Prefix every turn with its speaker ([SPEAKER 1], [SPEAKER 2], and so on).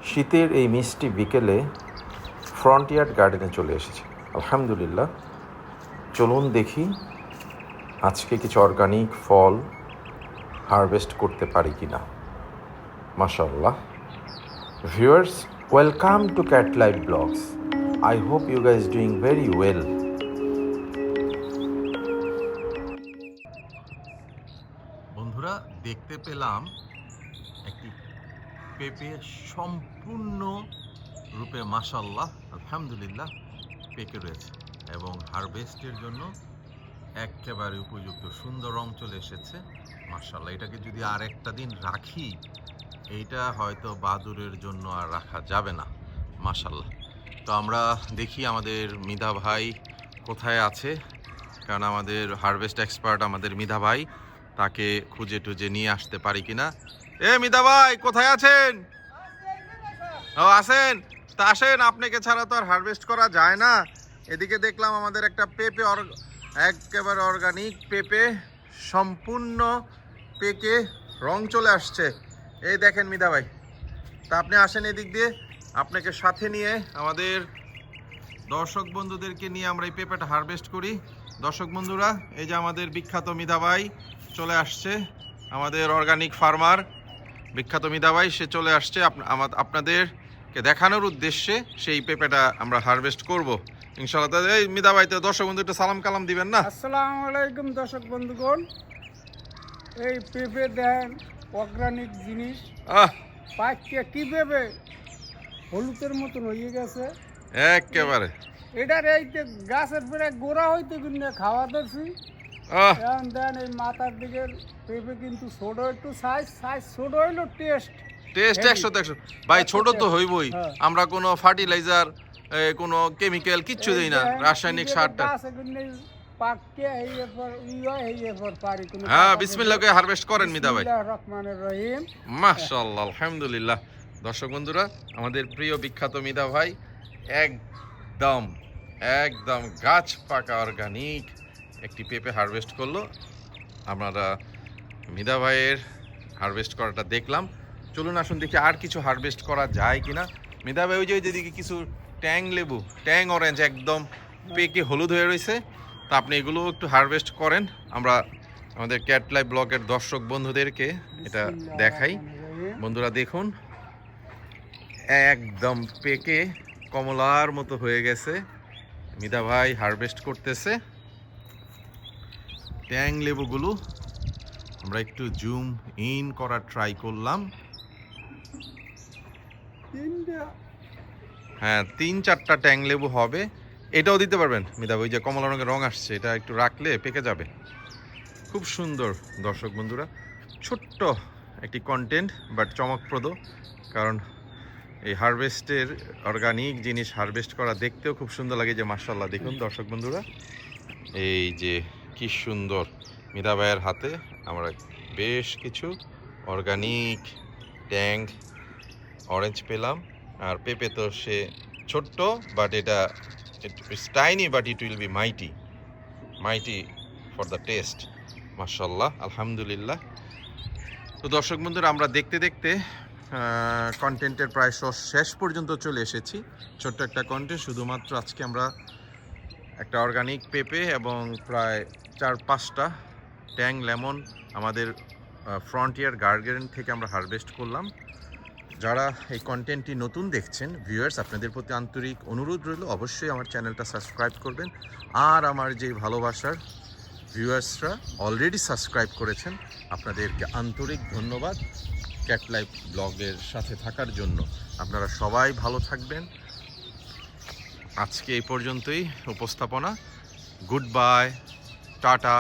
[SPEAKER 1] শীতের এই মিষ্টি বিকেলে ফ্রন্টিয়ার গার্ডেনে চলে এসেছি। আলহামদুলিল্লাহ, চলুন দেখি আজকে কিছু অর্গানিক ফল হারভেস্ট করতে পারি কি না। মাশাআল্লাহ। Viewers, welcome to Cat Life Blogs. I hope you guys doing very well. বন্ধুরা, দেখতে পেলাম একটি পেঁপে সম্পূর্ণ রূপে মাশাআল্লাহ আলহামদুলিল্লাহ পেকে রয়েছে এবং হারভেস্টের জন্য একেবারে উপযুক্ত সুন্দর রং চলে এসেছে মাশাআল্লাহ। এটাকে যদি আর একটা দিন রাখি, এইটা হয়তো বাদুরের জন্য আর রাখা যাবে না মাশাআল্লাহ। তো আমরা দেখি আমাদের মিধা ভাই কোথায় আছে, কারণ আমাদের হারভেস্ট এক্সপার্ট আমাদের মিধা ভাই, তাকে খুঁজে টুজে নিয়ে আসতে পারি কিনা। মিধা ভাই কোথায় আছেন? ও আছেন, তা আসেন, আপনাকে ছাড়া তো আর হারভেস্ট করা যায় না। এদিকে দেখলাম আমাদের একটা পেঁপে একেবারে অর্গানিক পেঁপে সম্পূর্ণ পেকে রং চলে আসছে। এই দেখেন মিধা ভাই, তা আপনি আসেন এদিক দিয়ে, আপনাকে সাথে নিয়ে আমাদের দর্শক বন্ধুদেরকে নিয়ে আমরা এই পেঁপেটা হারভেস্ট করি। দর্শক বন্ধুরা, এই যে আমাদের বিখ্যাত মিধা ভাই চলে আসছে, আমাদের অর্গানিক ফার্মার বিখ্যাত মিধা ভাই, সে চলে আসছে আপনাদেরকে দেখানোর উদ্দেশ্যে সেই পেঁপেটা আমরা হারভেস্ট করব ইনশাআল্লাহ। এই মিধা ভাই, তো দর্শক বন্ধু একটু সালাম কালাম দিবেন না?
[SPEAKER 2] আসসালামু আলাইকুম দর্শক বন্ধুগণ, এই পেঁপে দেন অর্গানিক জিনিস পাইকে কি পেঁপে হলুদের মতন হয়ে গেছে
[SPEAKER 1] একেবারে।
[SPEAKER 2] এটার এই গাছের পরে গোড়া হইতে কিন্তু খাওয়া দিচ্ছি। এখন দেন এই মাথার দিকে পেঁপে কিন্তু ছোট, একটু সাইজ ছোট হইলো, টেস্ট
[SPEAKER 1] 100 ভাই, ছোট তো হইবই। আমরা কোনো ফার্টিলাইজার কোনো কেমিক্যাল কিচ্ছু দেই না, রাসায়নিক সারটা। হ্যাঁ, বিসমিল্লাহ করে হারভেস্ট করেন মিধা ভাই। মাশাআল্লাহ আলহামদুলিল্লাহ। দর্শক বন্ধুরা, আমাদের প্রিয় বিখ্যাত মিধা ভাই একদম গাছ পাকা অর্গানিক একটি পেঁপে হারভেস্ট করলো। আমরা মিধা ভাইয়ের হারভেস্ট করাটা দেখলাম। চলুন আসুন দেখি আর কিছু হারভেস্ট করা যায় কিনা। মিধা ভাই, ওই যে যেদিকে কিছু ট্যাং লেবু, ট্যাং অরেঞ্জ একদম পেকে হলুদ হয়ে রয়েছে, তা আপনি এগুলো একটু হারভেস্ট করেন। আমরা আমাদের ক্যাট লাইফ ব্লগের দর্শক বন্ধুদেরকে এটা দেখাই। বন্ধুরা দেখুন, একদম পেকে কমলার মতো হয়ে গেছে। মিধা ভাই হারভেস্ট করতেছে ট্যাং লেবুগুলো। আমরা একটু জুম ইন করার ট্রাই করলাম। হ্যাঁ, 3-4টা ট্যাং লেবু হবে। এটাও দিতে পারবেন মিধা ভাই, যে কমলা রঙের রং আসছে, এটা একটু রাখলে পেকে যাবে। খুব সুন্দর দর্শক বন্ধুরা, ছোট্ট একটি কন্টেন্ট বাট চমকপ্রদ, কারণ এই হারভেস্টের অর্গানিক জিনিস হারভেস্ট করা দেখতেও খুব সুন্দর লাগে। যে মাশাআল্লাহ দেখুন দর্শক বন্ধুরা, এই যে কি সুন্দর মিধা ভাইয়ের হাতে আমরা বেশ কিছু অর্গানিক ট্যাং অরেঞ্জ পেলাম। আর পেঁপে তো সে ছোট্ট, বাট এটা it's tiny but it will be mighty for the test. মাশাআল্লাহ আলহামদুলিল্লাহ। তো দর্শক বন্ধুরা, আমরা দেখতে দেখতে কন্টেন্টের প্রায় শেষ পর্যন্ত চলে এসেছি। ছোট্ট একটা কন্টেন্ট, শুধুমাত্র আজকে আমরা একটা অর্গানিক পেঁপে এবং প্রায় 4-5টা ট্যাং লেমন আমাদের ফ্রন্টিয়ার গার্ডেন থেকে আমরা হারভেস্ট করলাম। যারা এই কন্টেন্টটি নতুন দেখছেন ভিউয়ার্স, আপনাদের প্রতি আন্তরিক অনুরোধ রইল, অবশ্যই আমার চ্যানেলটা সাবস্ক্রাইব করবেন। আর আমার যে ভালোবাসার ভিউয়ার্সরা অলরেডি সাবস্ক্রাইব করেছেন, আপনাদেরকে আন্তরিক ধন্যবাদ ক্যাট লাইফ ব্লগের সাথে থাকার জন্য। আপনারা সবাই ভালো থাকবেন। আজকে এই পর্যন্তই উপস্থাপনা। Good bye, tata.